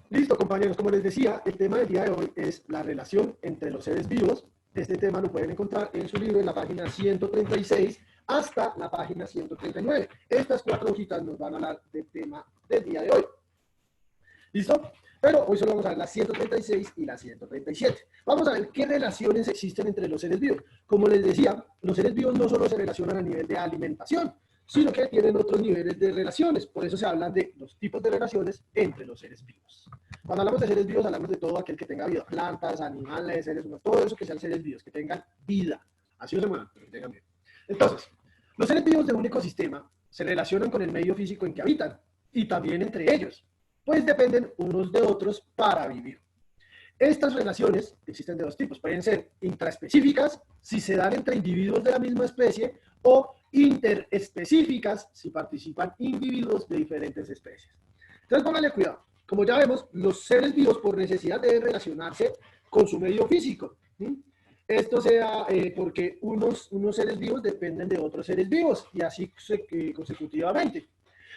Listo, compañeros, como les decía, el tema del día de hoy es la relación entre los seres vivos. Este tema lo pueden encontrar en su libro en la página 136 hasta la página 139. Estas 4 hojitas nos van a hablar del tema del día de hoy. ¿Listo? Pero hoy solo vamos a ver la 136 y la 137. Vamos a ver qué relaciones existen entre los seres vivos. Como les decía, los seres vivos no solo se relacionan a nivel de alimentación, sino que tienen otros niveles de relaciones. Por eso se hablan de los tipos de relaciones entre los seres vivos. Cuando hablamos de seres vivos, hablamos de todo aquel que tenga vida, plantas, animales, seres humanos, todo eso que sean seres vivos, que tengan vida. Así no se muevan, pero que tengan vida. Entonces, los seres vivos de un ecosistema se relacionan con el medio físico en que habitan y también entre ellos, pues dependen unos de otros para vivir. Estas relaciones existen de dos tipos, pueden ser intraespecíficas, si se dan entre individuos de la misma especie, o interespecíficas, si participan individuos de diferentes especies. Entonces, póngale cuidado. Como ya vemos, los seres vivos por necesidad deben relacionarse con su medio físico. ¿Sí? Esto sea porque unos seres vivos dependen de otros seres vivos y así consecutivamente.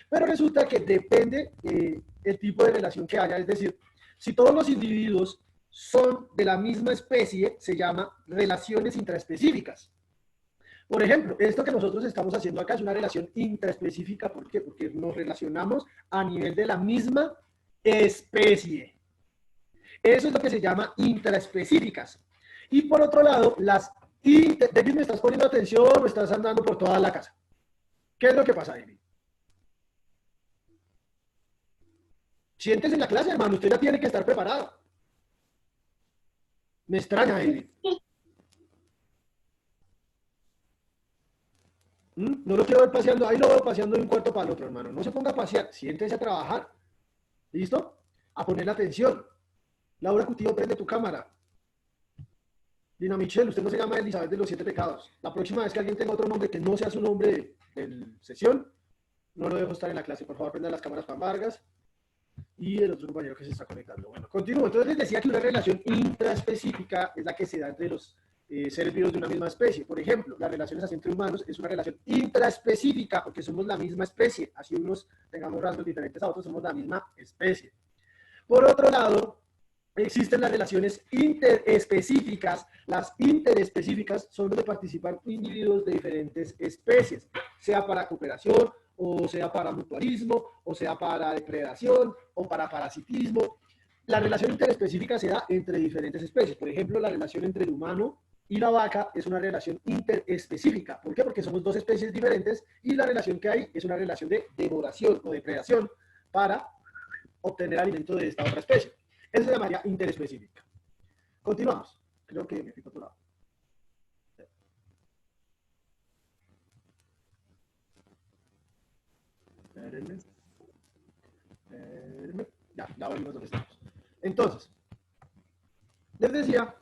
Pero resulta que depende el tipo de relación que haya. Es decir, si todos los individuos son de la misma especie, se llama relaciones intraespecíficas. Por ejemplo, esto que nosotros estamos haciendo acá es una relación intraespecífica. ¿Por qué? Porque nos relacionamos a nivel de la misma especie. Eso es lo que se llama intraespecíficas. Y por otro lado, David, ¿me estás poniendo atención o estás andando por toda la casa? ¿Qué es lo que pasa, David? Siéntese en la clase, hermano, usted ya tiene que estar preparado. Me extraña, David. No lo quiero ver paseando, ahí lo veo paseando de un cuarto para el otro, hermano. No se ponga a pasear, siéntese a trabajar. ¿Listo? A poner atención. Laura Cutillo, prende tu cámara. Dina Michelle, usted no se llama Elizabeth de los 7 pecados. La próxima vez que alguien tenga otro nombre que no sea su nombre de sesión, no lo dejo estar en la clase. Por favor, prenda las cámaras para Vargas y el otro compañero que se está conectando. Bueno, continúo. Entonces les decía que una relación intraespecífica es la que se da entre los seres vivos de una misma especie. Por ejemplo, las relaciones así entre humanos es una relación intraespecífica porque somos la misma especie. Así unos tengamos rasgos diferentes a otros, somos la misma especie. Por otro lado, existen las relaciones interespecíficas. Las interespecíficas son donde participan individuos de diferentes especies, sea para cooperación, o sea para mutualismo, o sea para depredación, o para parasitismo. La relación interespecífica se da entre diferentes especies. Por ejemplo, la relación entre el humano y la vaca es una relación interespecífica. ¿Por qué? Porque somos dos especies diferentes y la relación que hay es una relación de devoración o depredación para obtener alimento de esta otra especie. Eso se llamaría interespecífica. Continuamos. Creo que me fui por otro lado. Ya volvimos donde estamos. Entonces, les decía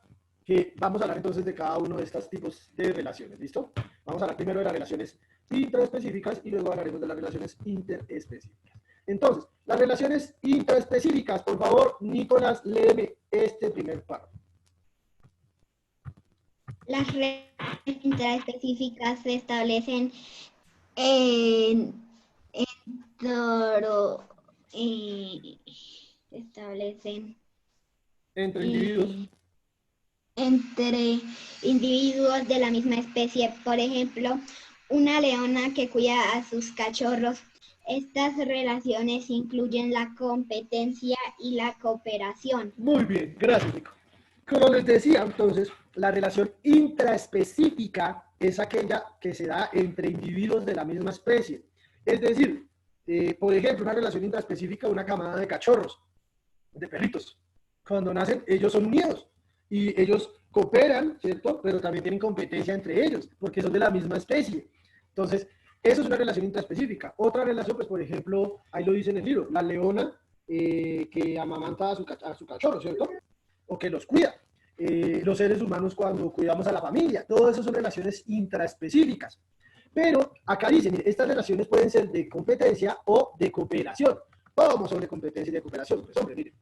que vamos a hablar entonces de cada uno de estos tipos de relaciones, ¿listo? Vamos a hablar primero de las relaciones intraespecíficas y luego hablaremos de las relaciones interespecíficas. Entonces, las relaciones intraespecíficas, por favor, Nicolás, léeme este primer párrafo. Las relaciones intraespecíficas se establecen en entre individuos. Entre individuos de la misma especie. Por ejemplo, una leona que cuida a sus cachorros. Estas relaciones incluyen la competencia y la cooperación. Muy bien, gracias, Nico. Como les decía, entonces, la relación intraespecífica es aquella que se da entre individuos de la misma especie. Es decir, por ejemplo, una relación intraespecífica de una camada de cachorros, de perritos. Cuando nacen, ellos son unidos y ellos cooperan, ¿cierto? Pero también tienen competencia entre ellos, porque son de la misma especie. Entonces, eso es una relación intraespecífica. Otra relación, pues, por ejemplo, ahí lo dice en el libro, la leona que amamanta a su cachorro, ¿cierto? O que los cuida. Los seres humanos cuando cuidamos a la familia. Todo eso son relaciones intraespecíficas. Pero acá dicen, estas relaciones pueden ser de competencia o de cooperación. ¿Cómo son de competencia y de cooperación? Pues hombre, miren.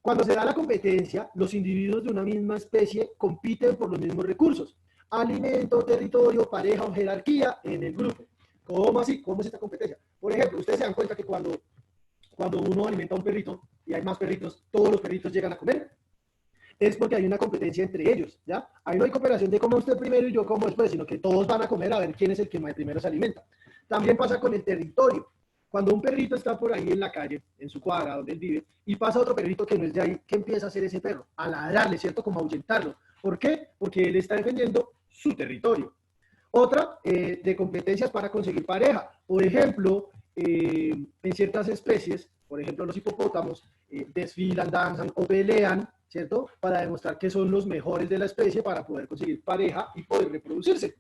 Cuando se da la competencia, los individuos de una misma especie compiten por los mismos recursos. Alimento, territorio, pareja o jerarquía en el grupo. ¿Cómo así? ¿Cómo es esta competencia? Por ejemplo, ustedes se dan cuenta que cuando uno alimenta a un perrito, y hay más perritos, todos los perritos llegan a comer, es porque hay una competencia entre ellos, ¿ya? Ahí no hay cooperación de cómo usted primero y yo como después, sino que todos van a comer a ver quién es el que más primero se alimenta. También pasa con el territorio. Cuando un perrito está por ahí en la calle, en su cuadra donde él vive, y pasa otro perrito que no es de ahí, ¿qué empieza a hacer ese perro? A ladrarle, ¿cierto? Como a ahuyentarlo. ¿Por qué? Porque él está defendiendo su territorio. Otra, de competencias para conseguir pareja. Por ejemplo, en ciertas especies, por ejemplo los hipopótamos, desfilan, danzan o pelean, ¿cierto? Para demostrar que son los mejores de la especie para poder conseguir pareja y poder reproducirse.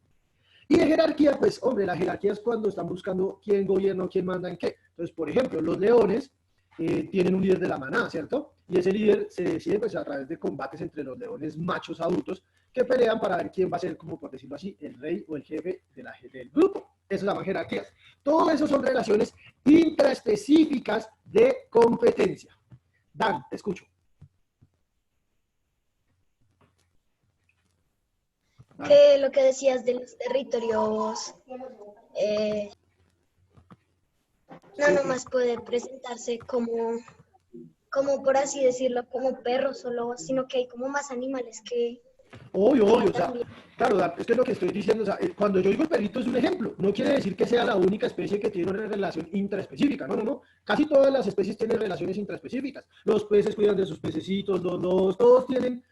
Y de jerarquía, pues, hombre, la jerarquía es cuando están buscando quién gobierna o quién manda en qué. Entonces, por ejemplo, los leones tienen un líder de la manada, ¿cierto? Y ese líder se decide, pues, a través de combates entre los leones machos adultos que pelean para ver quién va a ser, como por decirlo así, el rey o el jefe del grupo. Eso se llama jerarquías. Todo eso son relaciones intraespecíficas de competencia. Dan, te escucho. Que lo que decías de los territorios, no nomás puede presentarse como por así decirlo, como perros solo, sino que hay como más animales que Obvio, o sea, también. claro, es que es lo que estoy diciendo, o sea, cuando yo digo el perrito es un ejemplo, no quiere decir que sea la única especie que tiene una relación intraespecífica, no, no, no, casi todas las especies tienen relaciones intraespecíficas, los peces cuidan de sus pececitos, todos tienen,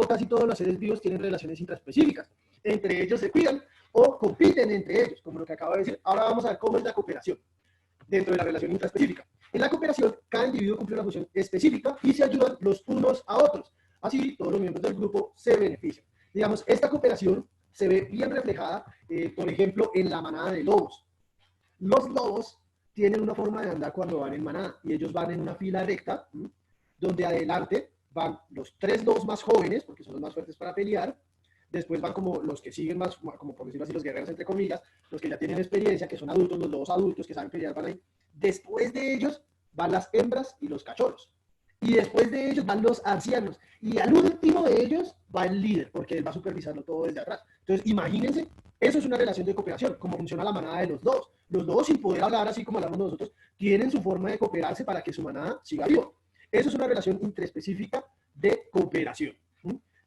casi todos los seres vivos tienen relaciones intraespecíficas, entre ellos se cuidan o compiten entre ellos, como lo que acabo de decir. Ahora vamos a ver cómo es la cooperación dentro de la relación intraespecífica. En la cooperación, cada individuo cumple una función específica y se ayudan los unos a otros. Así, todos los miembros del grupo se benefician. Digamos, esta cooperación se ve bien reflejada, por ejemplo, en la manada de lobos. Los lobos tienen una forma de andar cuando van en manada y ellos van en una fila recta, donde adelante van los 3 lobos más jóvenes, porque son los más fuertes para pelear. Después van como los que siguen más, como por decirlo así, los guerreros entre comillas, los que ya tienen experiencia, que son adultos, los lobos adultos que saben pelear, van ahí. Después de ellos van las hembras y los cachorros. Y después de ellos van los ancianos. Y al último de ellos va el líder, porque él va a supervisarlo todo desde atrás. Entonces, imagínense, eso es una relación de cooperación, como funciona la manada de los lobos. Los lobos, sin poder hablar así como hablamos nosotros, tienen su forma de cooperarse para que su manada siga vivo. Eso es una relación interespecífica de cooperación.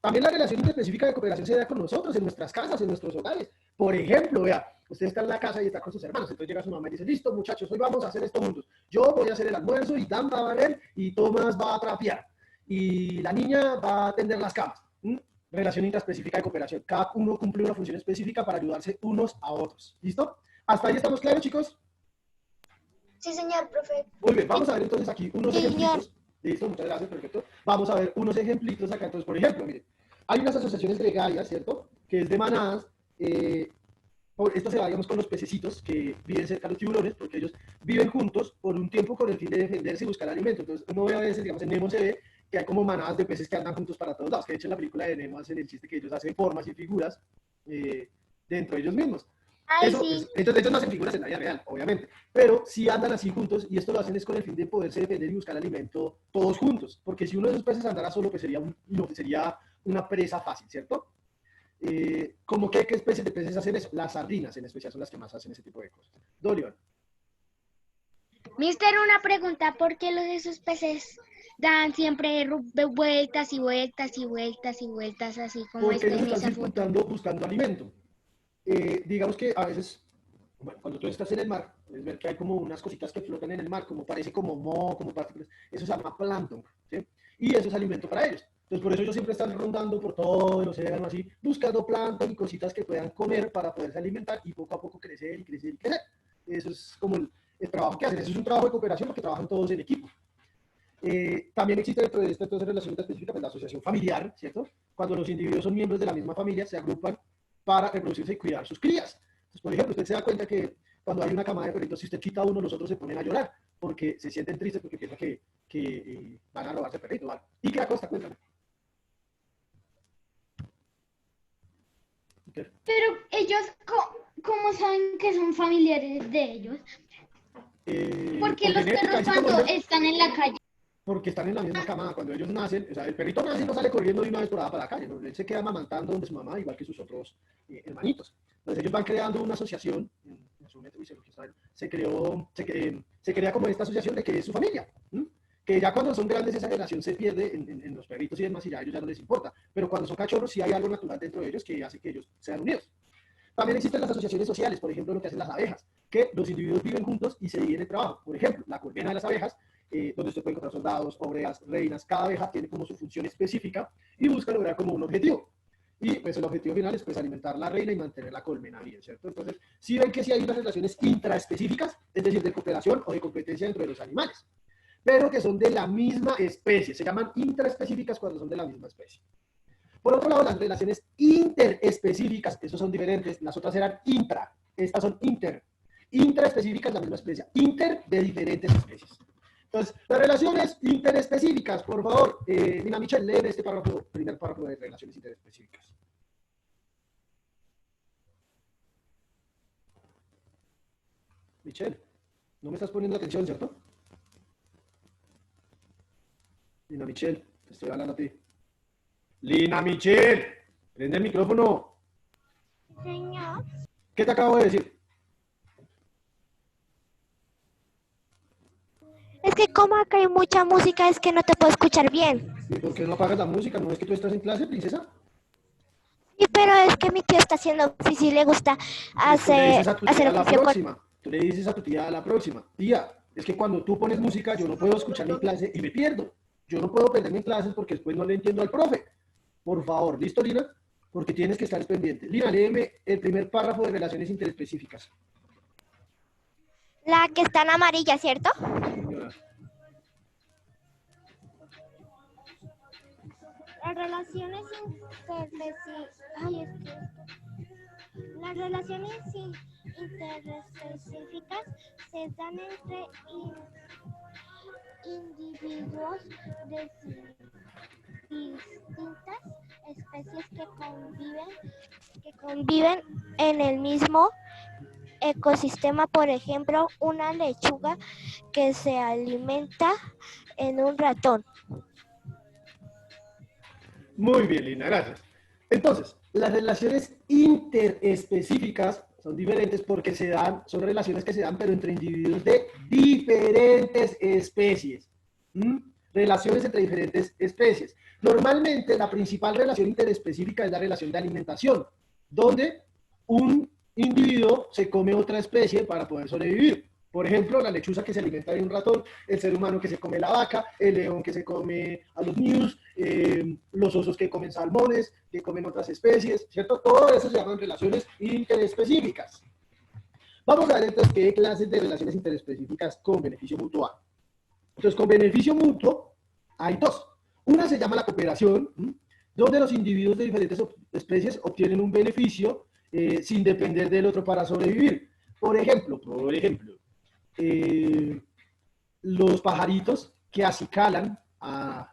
También la relación interespecífica de cooperación se da con nosotros, en nuestras casas, en nuestros hogares. Por ejemplo, vea, usted está en la casa y está con sus hermanos, entonces llega su mamá y dice, listo muchachos, hoy vamos a hacer esto juntos. Yo voy a hacer el almuerzo y Dan va a barrer y Tomás va a trapear. Y la niña va a tender las camas. Relación interespecífica de cooperación. Cada uno cumple una función específica para ayudarse unos a otros. ¿Listo? ¿Hasta ahí estamos claros, chicos? Sí, señor, profe. Muy bien, vamos a ver entonces aquí unos Sí, ejemplitos. Listo, muchas gracias, perfecto. Vamos a ver unos ejemplitos acá. Entonces, por ejemplo, miren, hay unas asociaciones gregarias, ¿cierto? Que es de manadas. Esto se va, digamos, con los pececitos que viven cerca de los tiburones, porque ellos viven juntos por un tiempo con el fin de defenderse y buscar alimento. Entonces, uno ve a veces, digamos, en Nemo se ve que hay como manadas de peces que andan juntos para todos lados, que de hecho en la película de Nemo hacen el chiste que ellos hacen formas y figuras dentro de ellos mismos. Ay, Eso, sí. entonces ellos no hacen figuras en la vida real, obviamente, pero sí andan así juntos y esto lo hacen es con el fin de poderse defender y buscar alimento todos juntos, porque si uno de esos peces andara solo, pues sería una presa fácil, ¿cierto? ¿Cómo qué especies de peces hacen eso? Las sardinas, en especial, son las que más hacen ese tipo de cosas. Dolion. Mister, una pregunta, ¿por qué los de esos peces dan siempre vueltas y vueltas y vueltas y vueltas así como Porque está ellos en están esa foto? circundando buscando alimento. Digamos que a veces, bueno, cuando tú estás en el mar, puedes ver que hay como unas cositas que flotan en el mar, como parece como moho, como partículas. Eso se llama plancton, ¿sí? Y eso es alimento para ellos. Entonces, por eso ellos siempre están rondando por todo el océano así, buscando plancton y cositas que puedan comer para poderse alimentar y poco a poco crecer y crecer y crecer. Eso es como el trabajo que hacen. Eso es un trabajo de cooperación porque trabajan todos en equipo. También existe dentro de esta entonces, relación específica, pues, la asociación familiar, ¿cierto? Cuando los individuos son miembros de la misma familia, se agrupan para reproducirse y cuidar sus crías. Entonces, por ejemplo, usted se da cuenta que cuando hay una camada de perritos, si usted quita a uno, los otros se ponen a llorar, porque se sienten tristes, porque piensan que van a robarse el perrito, ¿vale? ¿Y qué acosta? Cuéntame. Okay. Pero ellos, ¿cómo saben que son familiares de ellos? Porque Por los genética, perros así como cuando ellos, están en la calle. porque están en la misma camada. Cuando ellos nacen, o sea, el perrito nace y no sale corriendo de una vez por allá para la calle, ¿no? Él se queda amamantando donde su mamá, igual que sus otros hermanitos. Entonces ellos van creando una asociación, en su mente, se crea como esta asociación de que es su familia. Que ya cuando son grandes esa relación se pierde en los perritos y demás y ya a ellos ya no les importa. Pero cuando son cachorros sí hay algo natural dentro de ellos que hace que ellos sean unidos. También existen las asociaciones sociales, por ejemplo, lo que hacen las abejas, que los individuos viven juntos y se dividen el trabajo. Por ejemplo, la colmena de las abejas, donde usted puede encontrar soldados, obreras, reinas, cada abeja tiene como su función específica y busca lograr como un objetivo. Y pues el objetivo final es pues alimentar la reina y mantener la colmena bien, ¿cierto? Entonces, si ven que sí hay unas relaciones intraespecíficas, es decir, de cooperación o de competencia dentro de los animales, pero que son de la misma especie, se llaman intraespecíficas cuando son de la misma especie. Por otro lado, las relaciones interespecíficas, esas son diferentes, las otras eran intra, estas son inter. Intraespecíficas, la misma especie, inter de diferentes especies. Entonces, las relaciones interespecíficas, por favor, Nina Michel, lee este párrafo, primer párrafo de relaciones interespecíficas. Michel, no me estás poniendo atención, ¿cierto? Lina Michel, te estoy hablando a ti. Lina Michel, prende el micrófono. Señor. ¿Qué te acabo de decir? Es que como acá hay mucha música, es que no te puedo escuchar bien. ¿Y por qué no apagas la música? ¿No es que tú estás en clase, princesa? Sí, pero es que mi tío está haciendo oficio y le gusta Pues tú le dices a tu hacer tía a la oficio con... próxima. Tú le dices a tu tía a la próxima. Tía, es que cuando tú pones música yo no puedo escuchar mi clase y me pierdo. Yo no puedo perder mis clases porque después no le entiendo al profe. Por favor, ¿listo, Lina? Porque tienes que estar pendiente. Lina, léeme el primer párrafo de relaciones interespecíficas. La que está en amarilla, ¿cierto? Señora. Las relaciones interespecíficas se dan entre individuos de distintas especies que conviven en el mismo ecosistema. Por ejemplo, una lechuga que se alimenta en un ratón. Muy bien, Lina, gracias. Entonces, las relaciones interespecíficas son diferentes porque son relaciones que se dan, pero entre individuos de diferentes especies. Relaciones entre diferentes especies. Normalmente, la principal relación interespecífica es la relación de alimentación, donde un individuo se come otra especie para poder sobrevivir. Por ejemplo, la lechuza que se alimenta de un ratón, el ser humano que se come la vaca, el león que se come a los ñus, los osos que comen salmones, que comen otras especies, ¿cierto? Todo eso se llaman relaciones interespecíficas. Vamos a ver entonces qué clases de relaciones interespecíficas con beneficio mutuo hay. Entonces, con beneficio mutuo hay dos. Una se llama la cooperación, donde los individuos de diferentes especies obtienen un beneficio sin depender del otro para sobrevivir. Por ejemplo, los pajaritos que acicalan a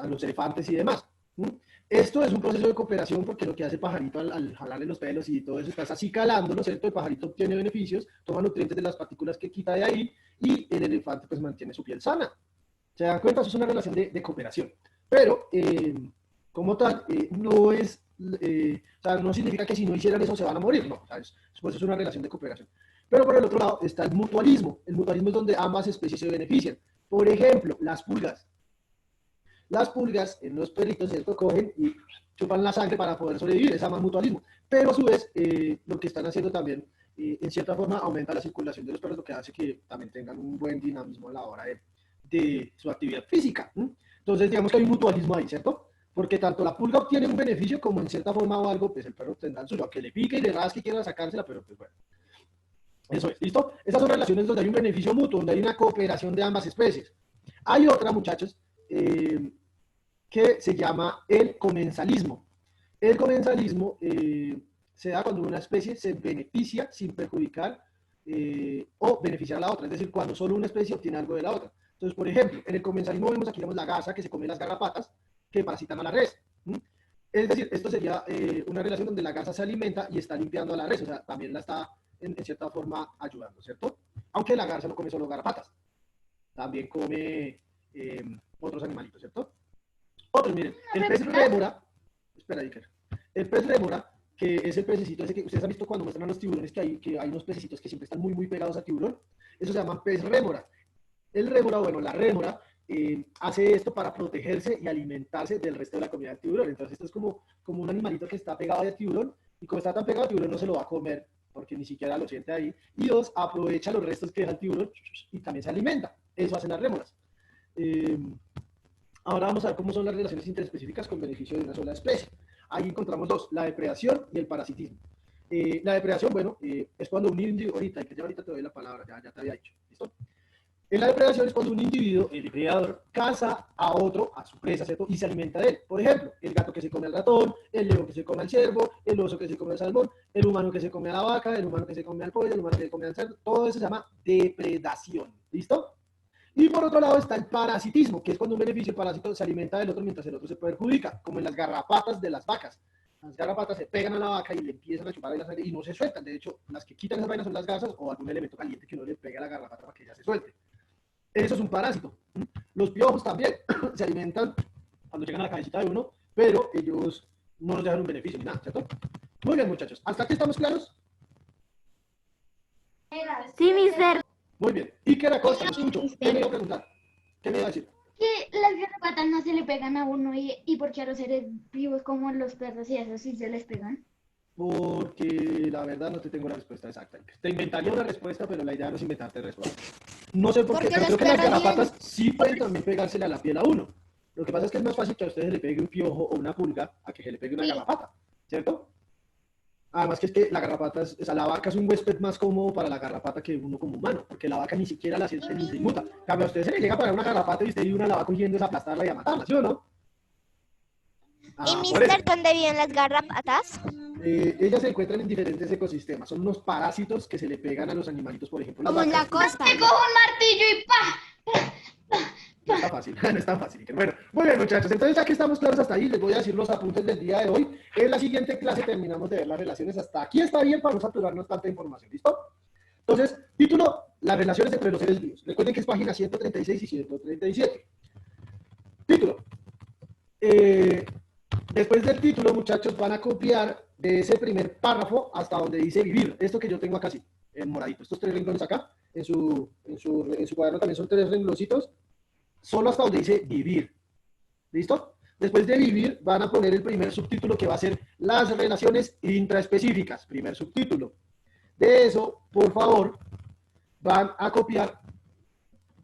los elefantes y demás. Esto es un proceso de cooperación porque lo que hace el pajarito al jalarle los pelos y todo eso, estás acicalándolo, ¿cierto? El pajarito obtiene beneficios, toma nutrientes de las partículas que quita de ahí y el elefante pues mantiene su piel sana. ¿Se dan cuenta? Eso es una relación de cooperación. Pero, como tal, no es, o sea, no significa que si no hicieran eso se van a morir, no. ¿Sabes? Pues es una relación de cooperación. Pero por el otro lado está el mutualismo. El mutualismo es donde ambas especies se benefician. Por ejemplo, las pulgas. Las pulgas en los perritos, ¿cierto? Cogen y chupan la sangre para poder sobrevivir. Es más mutualismo. Pero a su vez, lo que están haciendo también, en cierta forma, aumenta la circulación de los perros, lo que hace que también tengan un buen dinamismo a la hora de su actividad física. Entonces, digamos que hay un mutualismo ahí, ¿cierto? Porque tanto la pulga obtiene un beneficio como en cierta forma o algo, pues el perro tendrá el suyo, a que le pique y le rasque y quiera sacársela, pero pues bueno. Eso es, ¿listo? Esas son relaciones donde hay un beneficio mutuo, donde hay una cooperación de ambas especies. Hay otra, muchachos, que se llama el comensalismo. El comensalismo se da cuando una especie se beneficia sin perjudicar o beneficiar a la otra, es decir, cuando solo una especie obtiene algo de la otra. Entonces, por ejemplo, en el comensalismo vemos aquí la garza que se come las garrapatas que parasitan a la res. Es decir, esto sería una relación donde la garza se alimenta y está limpiando a la res, o sea, también la está en cierta forma ayudando, ¿cierto? Aunque la garza no come solo garrapatas, también come otros animalitos, ¿cierto? Otros, miren, el pez rémora, espera, Iker, el pez rémora, que es el pececito ese que ustedes han visto cuando muestran a los tiburones, que hay unos pececitos que siempre están muy, muy pegados al tiburón, eso se llama pez rémora. El rémora, bueno, la rémora, hace esto para protegerse y alimentarse del resto de la comida del tiburón. Entonces esto es como un animalito que está pegado al tiburón, y como está tan pegado al tiburón no se lo va a comer, porque ni siquiera lo siente ahí, y dos, aprovecha los restos que deja el tiburón y también se alimenta. Eso hacen las rémoras. Ahora vamos a ver cómo son las relaciones interespecíficas con beneficio de una sola especie. Ahí encontramos dos, la depredación y el parasitismo. La depredación, bueno, es cuando un individuo, ahorita te doy la palabra, ya te había dicho, ¿listo? En la depredación es cuando un individuo, el depredador, caza a otro, a su presa, ¿cierto? Y se alimenta de él. Por ejemplo, el gato que se come al ratón, el león que se come al ciervo, el oso que se come al salmón, el humano que se come a la vaca, el humano que se come al pollo, el humano que se come al cerdo. Todo eso se llama depredación. ¿Listo? Y por otro lado está el parasitismo, que es cuando un beneficio, el parásito, se alimenta del otro mientras el otro se perjudica, como en las garrapatas de las vacas. Las garrapatas se pegan a la vaca y le empiezan a chupar la sangre y no se sueltan. De hecho, las que quitan esas vainas son las garzas o algún elemento caliente que uno le pega a la garrapata para que ella se suelte. Eso es un parásito. Los piojos también se alimentan cuando llegan a la cabecita de uno, pero ellos no nos dejan un beneficio ni nada, ¿cierto? Muy bien, muchachos. ¿Hasta aquí estamos claros? Sí, mister. Muy bien. ¿Y qué era cosa? Lo escucho. ¿Qué me iba a preguntar? ¿Qué me iba a decir? Que las garrapatas no se le pegan a uno y porque a los seres vivos como los perros y eso sí se les pegan. Porque la verdad no te tengo la respuesta exacta. Te inventaría una respuesta, pero la idea no es inventarte respuesta. No sé por qué, pero creo que las garrapatas sí pueden también pegársele a la piel a uno. Lo que pasa es que es más fácil que a ustedes le pegue un piojo o una pulga a que se le pegue una garrapata, ¿cierto? Además que es que la garrapata, o sea, la vaca es un huésped más cómodo para la garrapata que uno como humano, porque la vaca ni siquiera la siente ni se inmuta. En cambio, a usted se le llega para una garrapata y usted y una la va cogiendo es a aplastarla y a matarla, ¿sí o no? ¿Y mister, dónde viven las garrapatas? Ellas se encuentran en diferentes ecosistemas. Son unos parásitos que se le pegan a los animalitos, por ejemplo, las Como en vacas. la costa. Te cojo un martillo y ¡pa! No está fácil, no es tan fácil. Bueno, muy bien, muchachos. Entonces, ya que estamos claros hasta ahí, les voy a decir los apuntes del día de hoy. En la siguiente clase terminamos de ver las relaciones. Hasta aquí está bien para no saturarnos tanta información. ¿Listo? Entonces, título, las relaciones entre los seres vivos. Recuerden que es página 136 y 137. Título. Después del título, muchachos, van a copiar de ese primer párrafo hasta donde dice vivir. Esto que yo tengo acá, sí, en moradito. Estos 3 renglones acá, en su cuaderno también son 3 rengloncitos. Solo hasta donde dice vivir. ¿Listo? Después de vivir, van a poner el primer subtítulo que va a ser las relaciones intraespecíficas. Primer subtítulo. De eso, por favor, van a copiar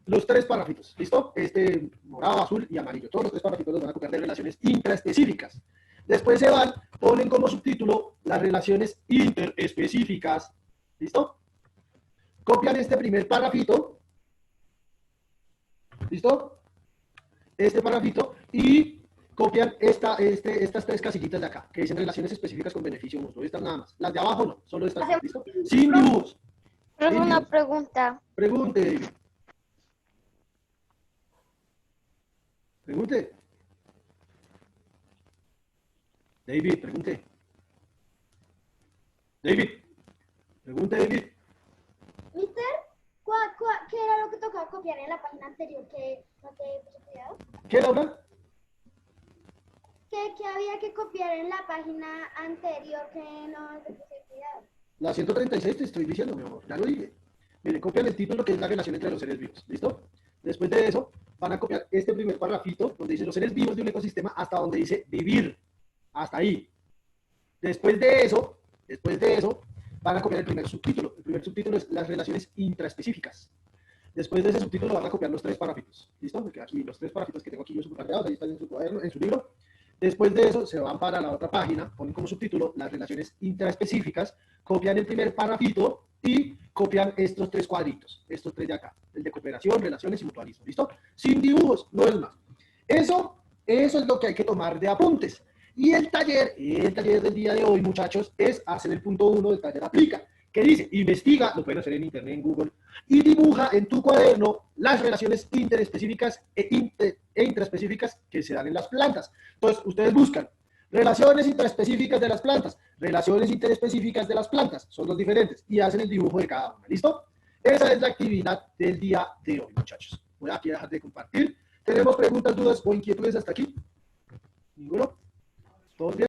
los 3 párrafitos. ¿Listo? Este morado, azul y amarillo. Todos los 3 párrafitos los van a copiar de relaciones intraespecíficas. Después se van, ponen como subtítulo las relaciones interespecíficas. ¿Listo? Copian este primer párrafito. ¿Listo? Este párrafito y copian estas 3 casillitas de acá, que dicen relaciones específicas con beneficio mutuo. Estas nada más. Las de abajo no, solo estas. ¿Listo? Sin dibujos. Profe, una pregunta. Pregunte. Pregunte. David, pregunte. David. Pregunte, David. Mister, ¿qué era lo que tocaba copiar en la página anterior que no te puse cuidado? ¿Qué, Laura? ¿Qué había que copiar en la página anterior que no te puse cuidado? La 136 te estoy diciendo, mi amor. Ya lo dije. Mire, copian el título que es la relación entre los seres vivos. ¿Listo? Después de eso, van a copiar este primer párrafito donde dice los seres vivos de un ecosistema hasta donde dice vivir. Hasta ahí. Después de eso, van a copiar el primer subtítulo. El primer subtítulo es las relaciones intraespecíficas. Después de ese subtítulo van a copiar los 3 párrafitos. ¿Listo? Porque aquí los 3 párrafitos que tengo aquí yo subrayados, ahí están en su cuaderno, en su libro. Después de eso se van para la otra página, ponen como subtítulo las relaciones intraespecíficas, copian el primer párrafito y copian estos 3 cuadritos, estos 3 de acá, el de cooperación, relaciones y mutualismo. ¿Listo? Sin dibujos, no es más. Eso es lo que hay que tomar de apuntes. Y el taller del día de hoy, muchachos, es hacer el punto 1 del taller aplica, que dice, investiga, lo pueden hacer en internet, en Google, y dibuja en tu cuaderno las relaciones interespecíficas e intraespecíficas que se dan en las plantas. Entonces, ustedes buscan relaciones intraespecíficas de las plantas, relaciones interespecíficas de las plantas, son los diferentes, y hacen el dibujo de cada una, ¿listo? Esa es la actividad del día de hoy, muchachos. Voy aquí a dejar de compartir. ¿Tenemos preguntas, dudas o inquietudes hasta aquí? ¿Ninguno? ¿Todos bien?